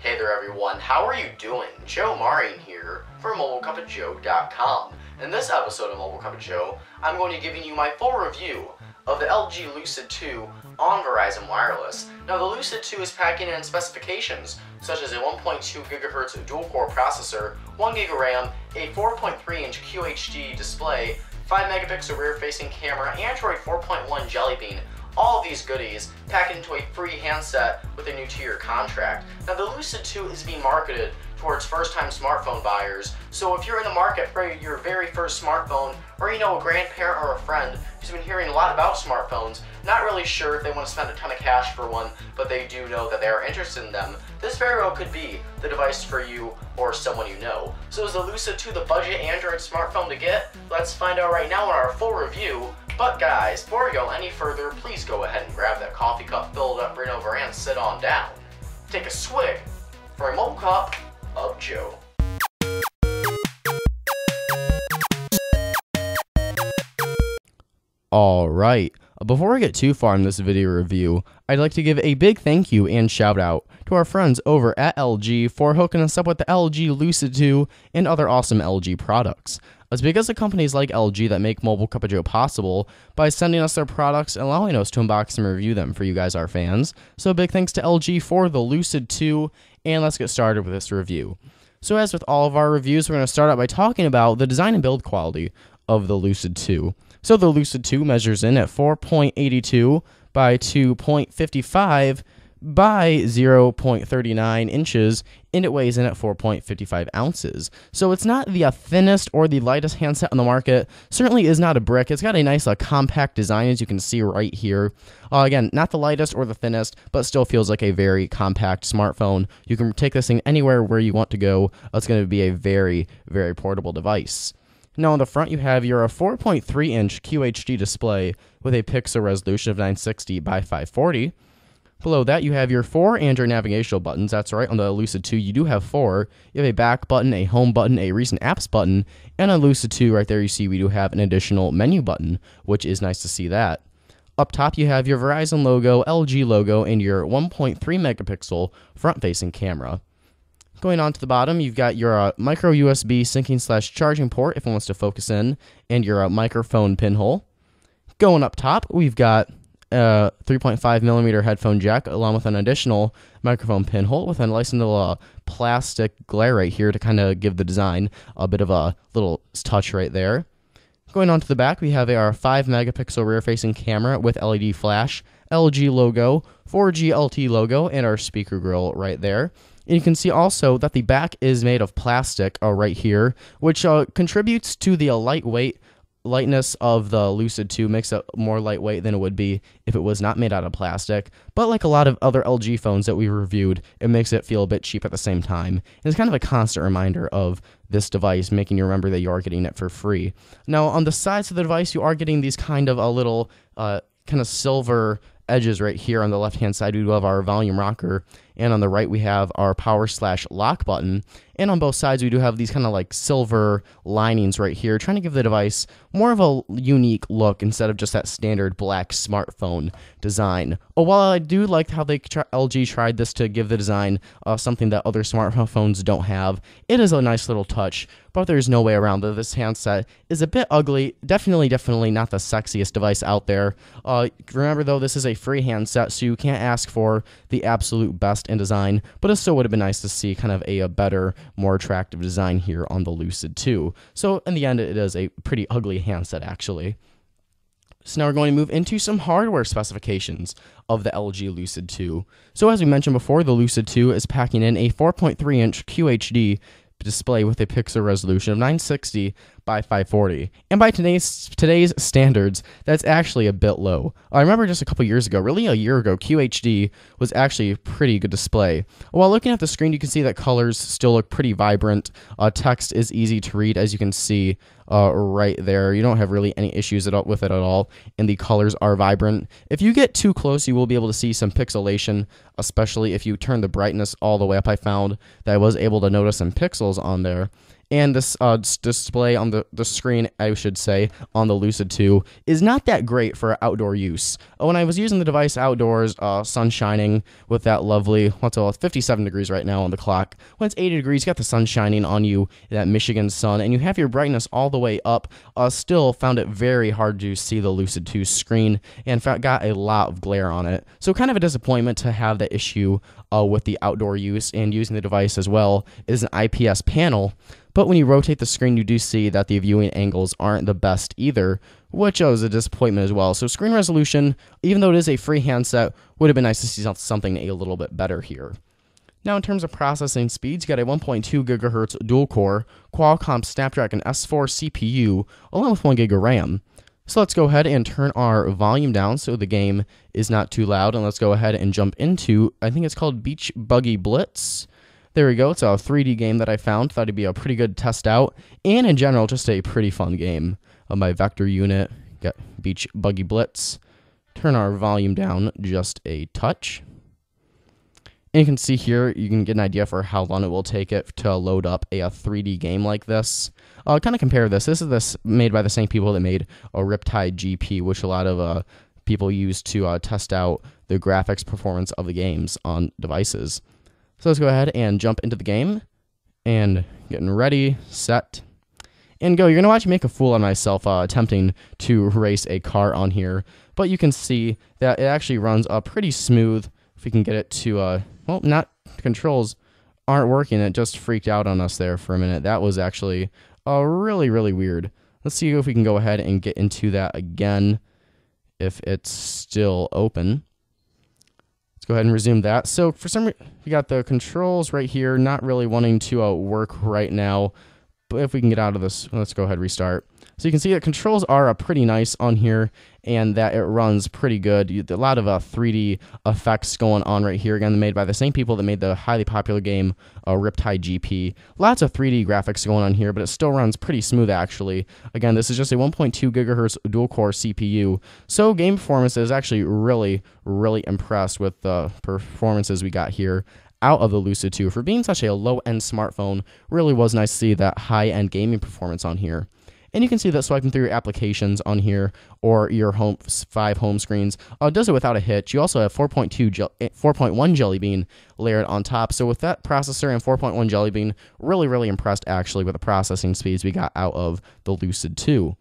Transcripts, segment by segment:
Hey there everyone, how are you doing? Joe Marian here for MobileCupOfJoe.com. In this episode of Mobile Cup of Joe, I'm going to be giving you my full review of the LG Lucid 2 on Verizon Wireless. Now the Lucid 2 is packing in specifications such as a 1.2 GHz dual-core processor, 1 GB RAM, a 4.3-inch QHD display, 5 megapixel rear-facing camera, Android 4.1 Jelly Bean. All of these goodies packed into a free handset with a new tier contract. Now the Lucid 2 is being marketed towards first-time smartphone buyers, so if you're in the market for your very first smartphone, or you know a grandparent or a friend who's been hearing a lot about smartphones, not really sure if they want to spend a ton of cash for one, but they do know that they are interested in them, this very well could be the device for you or someone you know. So is the Lucid 2 the budget Android smartphone to get? Let's find out right now in our full review. But guys, before we go any further, please go ahead and grab that coffee cup, fill it up, bring it over, and sit on down. Take a swig for a Mobile Cup of Joe. Alright, before we get too far in this video review, I'd like to give a big thank you and shout out to our friends over at LG for hooking us up with the LG Lucid 2 and other awesome LG products. It's because of companies like LG that make Mobile Cup of Joe possible by sending us their products and allowing us to unbox and review them for you guys, our fans. So big thanks to LG for the Lucid 2, and let's get started with this review. So as with all of our reviews, we're going to start out by talking about the design and build quality of the Lucid 2. So the Lucid 2 measures in at 4.82 by 2.55 by 0.39 inches, and it weighs in at 4.55 ounces. So it's not the thinnest or the lightest handset on the market. Certainly is not a brick. It's got a nice compact design, as you can see right here. Again, not the lightest or the thinnest, but still feels like a very compact smartphone. You can take this thing anywhere where you want to go. It's going to be a very, very portable device. Now on the front you have your 4.3-inch QHD display with a pixel resolution of 960 by 540. Below that, you have your 4 Android navigational buttons. That's right, on the Lucid 2, you do have 4. You have a back button, a home button, a recent apps button, and on Lucid 2, right there, you see we do have an additional menu button, which is nice to see that. Up top, you have your Verizon logo, LG logo, and your 1.3 megapixel front-facing camera. Going on to the bottom, you've got your micro USB syncing / charging port, if it wants to focus in, and your microphone pinhole. Going up top, we've got 3.5mm headphone jack, along with an additional microphone pinhole with a nice little plastic glare right here to kind of give the design a bit of a little touch right there. Going on to the back, we have our 5 megapixel rear-facing camera with LED flash, LG logo, 4G LTE logo, and our speaker grill right there. And you can see also that the back is made of plastic right here, which contributes to the lightness of the Lucid 2, makes it more lightweight than it would be if it was not made out of plastic. But like a lot of other LG phones that we reviewed, it makes it feel a bit cheap at the same time. And it's kind of a constant reminder of this device, making you remember that you are getting it for free. Now on the sides of the device, you are getting these kind of a little kind of silver edges right here. On the left hand side we do have our volume rocker, and on the right we have our power / lock button, and on both sides we do have these kind of like silver linings right here, trying to give the device more of a unique look instead of just that standard black smartphone design. While I do like how LG tried this to give the design something that other smartphones don't have, it is a nice little touch, but there's no way around it. This handset is a bit ugly, definitely not the sexiest device out there. Remember though, this is a free handset, so you can't ask for the absolute best in design, but it still would have been nice to see kind of a better, more attractive design here on the Lucid 2. So in the end, it is a pretty ugly handset actually. So now we're going to move into some hardware specifications of the LG Lucid 2. So as we mentioned before, the Lucid 2 is packing in a 4.3-inch QHD display with a pixel resolution of 960 by 540. And by today's standards, that's actually a bit low. I remember just a couple years ago, really a year ago, QHD was actually a pretty good display. While looking at the screen, you can see that colors still look pretty vibrant. Text is easy to read, as you can see right there. You don't have really any issues with it at all, and the colors are vibrant. If you get too close, you will be able to see some pixelation, especially if you turn the brightness all the way up. I found that I was able to notice some pixels on there. and this display on the screen, I should say, on the Lucid 2 is not that great for outdoor use. When I was using the device outdoors, sun shining with that lovely, what's it, 57 degrees right now on the clock. When it's 80 degrees, you got the sun shining on you, that Michigan sun, and you have your brightness all the way up. Still found it very hard to see the Lucid 2 screen, and got a lot of glare on it. So kind of a disappointment to have that issue with the outdoor use, and using the device as well is an IPS panel. But when you rotate the screen, you do see that the viewing angles aren't the best either, which is a disappointment as well. So screen resolution, even though it is a free handset, would have been nice to see something a little bit better here. Now in terms of processing speeds, you got a 1.2 GHz dual-core Qualcomm Snapdragon S4 CPU, along with 1 GB of RAM. So let's go ahead and turn our volume down so the game is not too loud, and let's go ahead and jump into, I think it's called Beach Buggy Blitz. There we go. It's a 3D game that I found. Thought it'd be a pretty good test out, and in general, just a pretty fun game. My vector unit, got Beach Buggy Blitz. Turn our volume down just a touch. And you can see here, you can get an idea for how long it will take it to load up a 3D game like this. I'll kind of compare this. This is made by the same people that made a Riptide GP, which a lot of people use to test out the graphics performance of the games on devices. So let's go ahead and jump into the game, and getting ready, set, and go. You're going to watch me make a fool of myself attempting to race a car on here, but you can see that it actually runs pretty smooth. If we can get it to, well, not controls aren't working. It just freaked out on us there for a minute. That was actually really, really weird. Let's see if we can go ahead and get into that again, if it's still open. Let's go ahead and resume that. So for some reason, we got the controls right here, not really wanting to work right now. But if we can get out of this, let's go ahead and restart. So you can see that controls are pretty nice on here, and that it runs pretty good. A lot of 3D effects going on right here. Again, made by the same people that made the highly popular game Riptide GP. Lots of 3D graphics going on here, but it still runs pretty smooth actually. Again, this is just a 1.2 GHz dual-core CPU. So game performance is actually really, really impressed with the performances we got here out of the Lucid 2. For being such a low-end smartphone, really was nice to see that high-end gaming performance on here. And you can see that swiping through your applications on here, or your 5 home screens, does it without a hitch. You also have 4.1 Jelly Bean layered on top. So with that processor and 4.1 Jelly Bean, really, really impressed actually with the processing speeds we got out of the Lucid 2.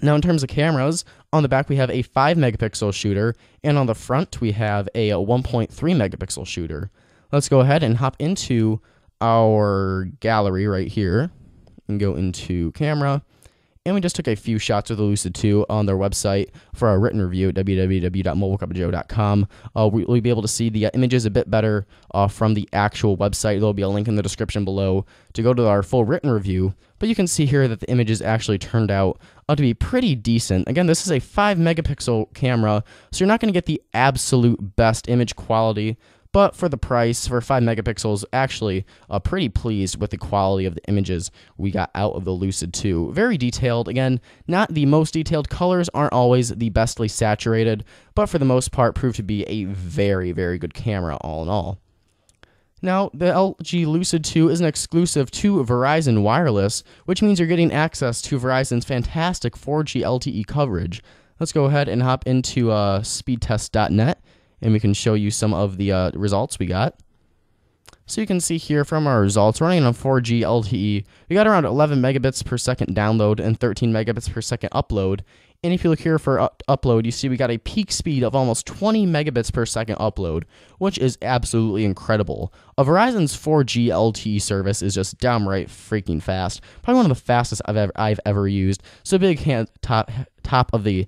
Now in terms of cameras, on the back we have a 5 megapixel shooter, and on the front we have a 1.3 megapixel shooter. Let's go ahead and hop into our gallery right here and go into camera. And we just took a few shots of the Lucid 2 on their website for our written review at www.mobilecupofjoe.com. We'll be able to see the images a bit better from the actual website. There'll be a link in the description below to go to our full written review. But you can see here that the images actually turned out to be pretty decent. Again, this is a 5 megapixel camera, so you're not going to get the absolute best image quality. But for the price, for 5 megapixels, actually pretty pleased with the quality of the images we got out of the Lucid 2. Very detailed. Again, not the most detailed. Colors aren't always the bestly saturated, but for the most part proved to be a very, very good camera all in all. Now, the LG Lucid 2 is an exclusive to Verizon Wireless, which means you're getting access to Verizon's fantastic 4G LTE coverage. Let's go ahead and hop into speedtest.net. And we can show you some of the results we got. So you can see here from our results, running on 4G LTE, we got around 11 megabits per second download and 13 megabits per second upload. And if you look here for upload, you see we got a peak speed of almost 20 megabits per second upload, which is absolutely incredible. Verizon's 4G LTE service is just downright freaking fast. Probably one of the fastest I've ever used. So big top of the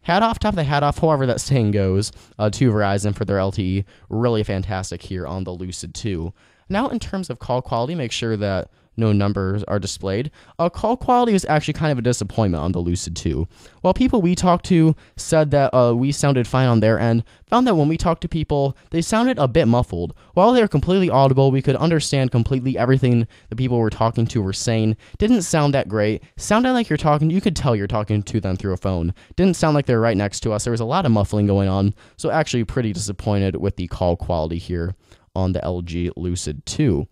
hat off, however that saying goes, to Verizon for their LTE. Really fantastic here on the Lucid 2. Now, in terms of call quality, make sure that no numbers are displayed. Call quality is actually kind of a disappointment on the Lucid 2. While people we talked to said that we sounded fine on their end, found that when we talked to people, they sounded a bit muffled. While they were completely audible, we could understand completely everything the people we're talking to were saying. Didn't sound that great. Sounded like you could tell you're talking to them through a phone. Didn't sound like they're right next to us. There was a lot of muffling going on, so actually pretty disappointed with the call quality here on the LG Lucid 2.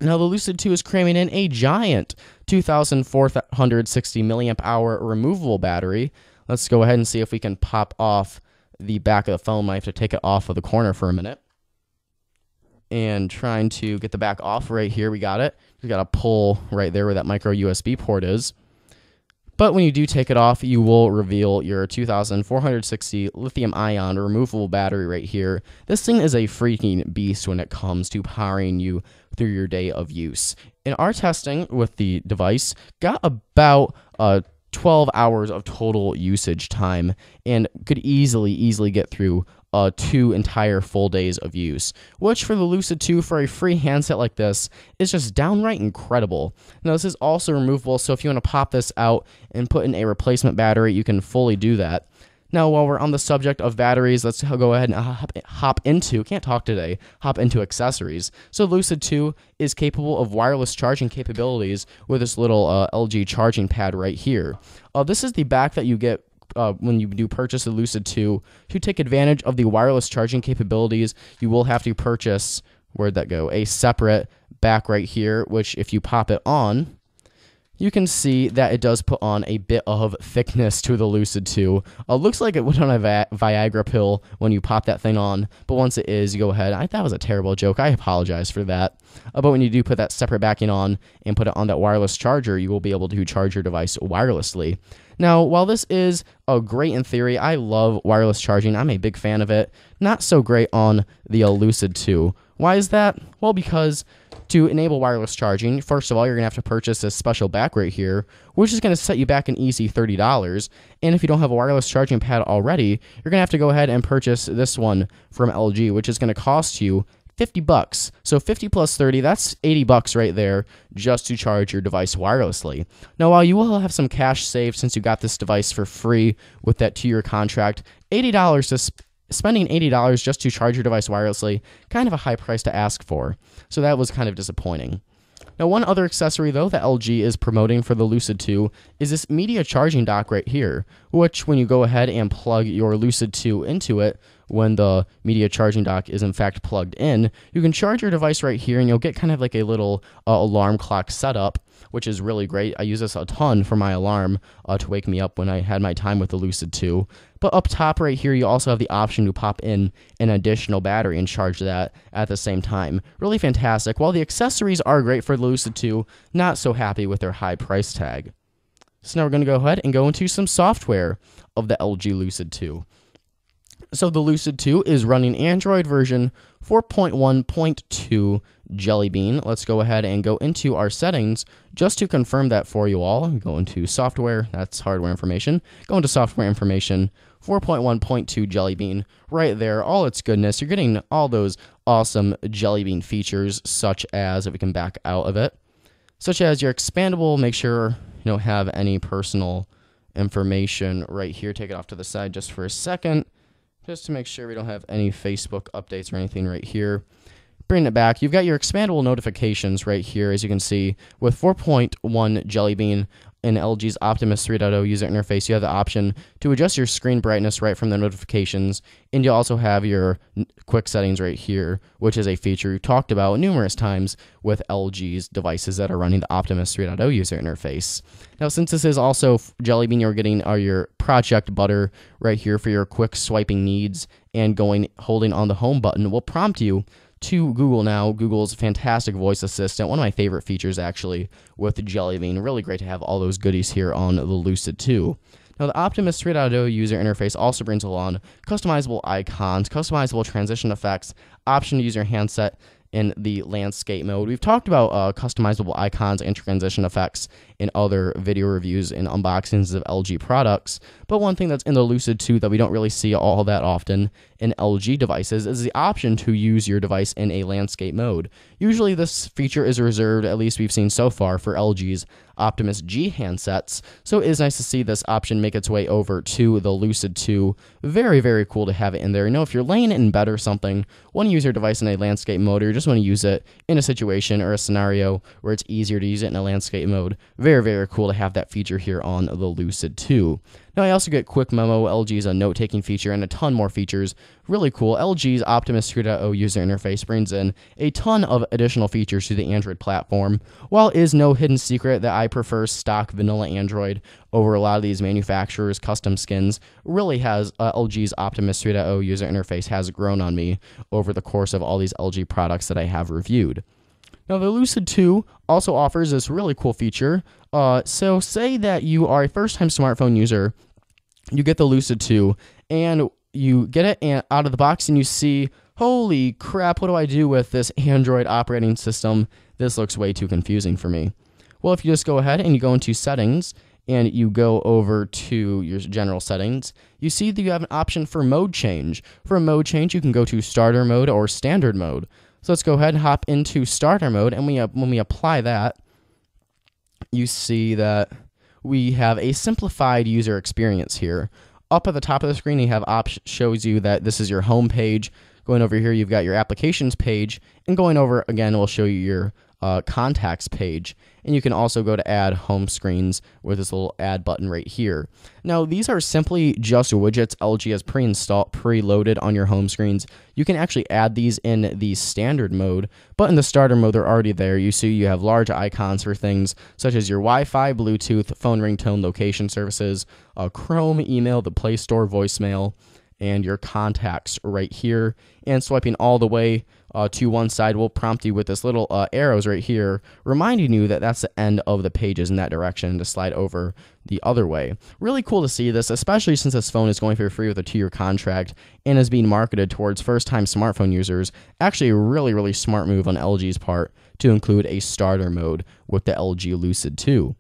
Now, the Lucid 2 is cramming in a giant 2,460 milliamp hour removable battery. Let's go ahead and see if we can pop off the back of the phone. Might have to take it off of the corner for a minute. And trying to get the back off right here. We got it. We got to pull right there where that micro USB port is. But when you do take it off, you will reveal your 2,460 lithium-ion removable battery right here. This thing is a freaking beast when it comes to powering you through your day of use. In our testing with the device, got about 12 hours of total usage time and could easily get through 2 entire full days of use, which for the Lucid 2 for a free handset like this is just downright incredible. Now, this is also removable, so if you want to pop this out and put in a replacement battery, you can fully do that. Now, while we're on the subject of batteries, let's go ahead and hop into accessories. So Lucid 2 is capable of wireless charging capabilities with this little LG charging pad right here. This is the back that you get when you do purchase a Lucid 2. To take advantage of the wireless charging capabilities, you will have to purchase, where'd that go, a separate back right here, which if you pop it on, you can see that it does put on a bit of thickness to the Lucid 2. Looks like it would on a Viagra pill when you pop that thing on, but once it is, you go ahead. That was a terrible joke. I apologize for that. But when you do put that separate backing on and put it on that wireless charger, you will be able to charge your device wirelessly. Now, while this is great in theory, I love wireless charging. I'm a big fan of it. Not so great on the Lucid 2. Why is that? Well, because to enable wireless charging, first of all, you're going to have to purchase this special back right here, which is going to set you back an easy $30. And if you don't have a wireless charging pad already, you're going to have to go ahead and purchase this one from LG, which is going to cost you $50. So 50 plus 30, that's $80 right there just to charge your device wirelessly. Now, while you will have some cash saved since you got this device for free with that 2-year contract, spending $80 just to charge your device wirelessly, kind of a high price to ask for. So that was kind of disappointing. Now, one other accessory, though, that LG is promoting for the Lucid 2 is this media charging dock right here, which when you go ahead and plug your Lucid 2 into it, when the media charging dock is in fact plugged in, you can charge your device right here and you'll get kind of like a little alarm clock setup, which is really great. I use this a ton for my alarm to wake me up when I had my time with the Lucid 2. But up top right here, you also have the option to pop in an additional battery and charge that at the same time. Really fantastic. While the accessories are great for the Lucid 2, not so happy with their high price tag. So now we're going to go ahead and go into some software of the LG Lucid 2. So the Lucid 2 is running Android version 4.1.2 Jelly Bean. Let's go ahead and go into our settings just to confirm that for you all. Go into software, that's hardware information. Go into software information, 4.1.2 Jelly Bean. Right there, all its goodness. You're getting all those awesome Jelly Bean features, such as, if we can back out of it, such as your expandable, make sure you don't have any personal information right here. Take it off to the side just for a second, just to make sure we don't have any Facebook updates or anything right here. Bring it back. You've got your expandable notifications right here, as you can see. With 4.1 Jelly Bean in LG's Optimus 3.0 user interface, you have the option to adjust your screen brightness right from the notifications, and you also have your quick settings right here, which is a feature we've talked about numerous times with LG's devices that are running the Optimus 3.0 user interface. Now, since this is also Jelly Bean, you're getting your Project Butter right here for your quick swiping needs, and holding on the home button will prompt you to Google now. Google's fantastic voice assistant, one of my favorite features actually with Jelly Bean. Really great to have all those goodies here on the Lucid 2. Now, the Optimus 3.0 user interface also brings along customizable icons, customizable transition effects, option to use your handset in the landscape mode. We've talked about customizable icons and transition effects in other video reviews and unboxings of LG products, but one thing that's in the Lucid 2 that we don't really see all that often in LG devices is the option to use your device in a landscape mode. Usually this feature is reserved, at least we've seen so far, for LG's Optimus G handsets, so it is nice to see this option make its way over to the Lucid 2. Very, very cool to have it in there. You know, if you're laying in bed or something, want to use your device in a landscape mode, or you just want to use it in a situation or a scenario where it's easier to use it in a landscape mode, very, very cool to have that feature here on the Lucid 2. Now I also get Quick Memo, LG's a note-taking feature, and a ton more features. Really cool. LG's Optimus 3.0 user interface brings in a ton of additional features to the Android platform. While it is no hidden secret that I prefer stock vanilla Android over a lot of these manufacturers' custom skins, really has LG's Optimus 3.0 user interface has grown on me over the course of all these LG products that I have reviewed. Now, the Lucid 2 also offers this really cool feature. So say that you are a first-time smartphone user, you get the Lucid 2, and you get it out of the box and you see, holy crap, what do I do with this Android operating system? This looks way too confusing for me. Well, if you just go ahead and you go into Settings, and you go over to your general settings, you see that you have an option for mode change. For a mode change, you can go to starter mode or standard mode. So let's go ahead and hop into starter mode, and when we apply that, you see that we have a simplified user experience here. Up at the top of the screen, you have shows you that this is your home page. Going over here, you've got your applications page, and going over again, will show you your contacts page, and you can also go to add home screens with this little add button right here. Now, these are simply just widgets LG has preloaded on your home screens. You can actually add these in the standard mode, but in the starter mode, they're already there. You see you have large icons for things such as your Wi-Fi, Bluetooth, phone ringtone, location services, Chrome, email, the Play Store, voicemail, and your contacts right here. And swiping all the way to one side will prompt you with this little arrows right here, reminding you that that's the end of the pages in that direction to slide over the other way. Really cool to see this, especially since this phone is going for free with a 2-year contract and is being marketed towards first-time smartphone users. Actually, a really, really smart move on LG's part to include a starter mode with the LG Lucid 2.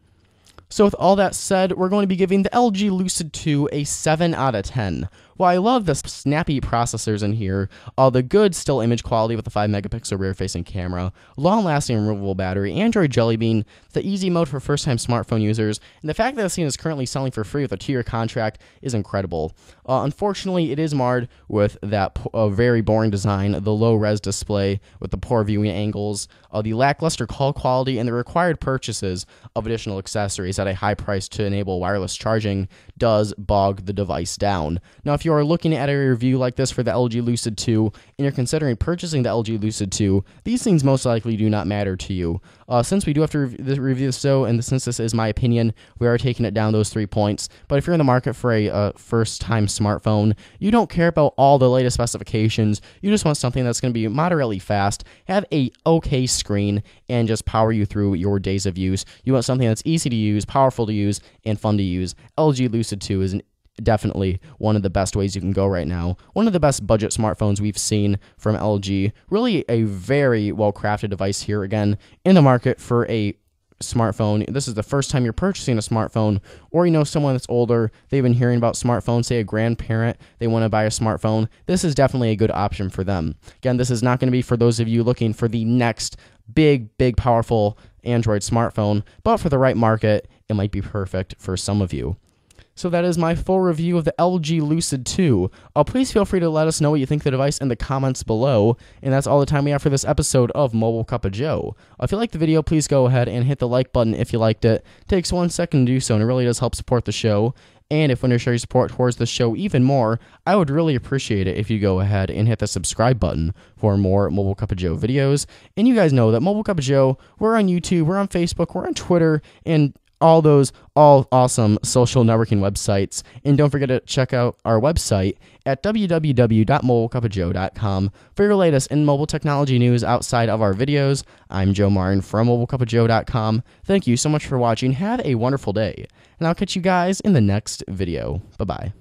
So with all that said, we're going to be giving the LG Lucid 2 a 7 out of 10. While I love the snappy processors in here, the good still image quality with the 5-megapixel rear-facing camera, long-lasting removable battery, Android Jelly Bean, the easy mode for first-time smartphone users, and the fact that this thing is currently selling for free with a 2-year contract is incredible. Unfortunately, it is marred with that very boring design, the low-res display with the poor viewing angles, the lackluster call quality, and the required purchases of additional accessories at a high price to enable wireless charging does bog the device down. Now, if you are looking at a review like this for the LG Lucid 2 and you're considering purchasing the LG Lucid 2, these things most likely do not matter to you. Since we do have to review this though, and since this is my opinion, we are taking it down those 3 points. But if you're in the market for a first-time smartphone, you don't care about all the latest specifications, you just want something that's going to be moderately fast, have a okay screen, and just power you through your days of use. You want something that's easy to use, powerful to use, and fun to use. LG Lucid 2 is definitely one of the best ways you can go right now. One of the best budget smartphones we've seen from LG. Really a very well-crafted device here again in the market for a smartphone. This is the first time you're purchasing a smartphone, or you know someone that's older, they've been hearing about smartphones, say a grandparent, they want to buy a smartphone. This is definitely a good option for them. Again, this is not going to be for those of you looking for the next big, powerful Android smartphone, but for the right market, it might be perfect for some of you. So that is my full review of the LG Lucid 2. Please feel free to let us know what you think of the device in the comments below. And that's all the time we have for this episode of Mobile Cup of Joe. If you liked the video, please go ahead and hit the like button if you liked it. It takes 1 second to do so, and it really does help support the show. And if you want to show your support towards the show even more, I would really appreciate it if you go ahead and hit the subscribe button for more Mobile Cup of Joe videos. And you guys know that Mobile Cup of Joe, we're on YouTube, we're on Facebook, we're on Twitter, and all awesome social networking websites. And don't forget to check out our website at www.mobilecupofjoe.com for your latest in mobile technology news outside of our videos. I'm Joe Marin from mobilecupofjoe.com. Thank you so much for watching. Have a wonderful day, and I'll catch you guys in the next video. Bye-bye.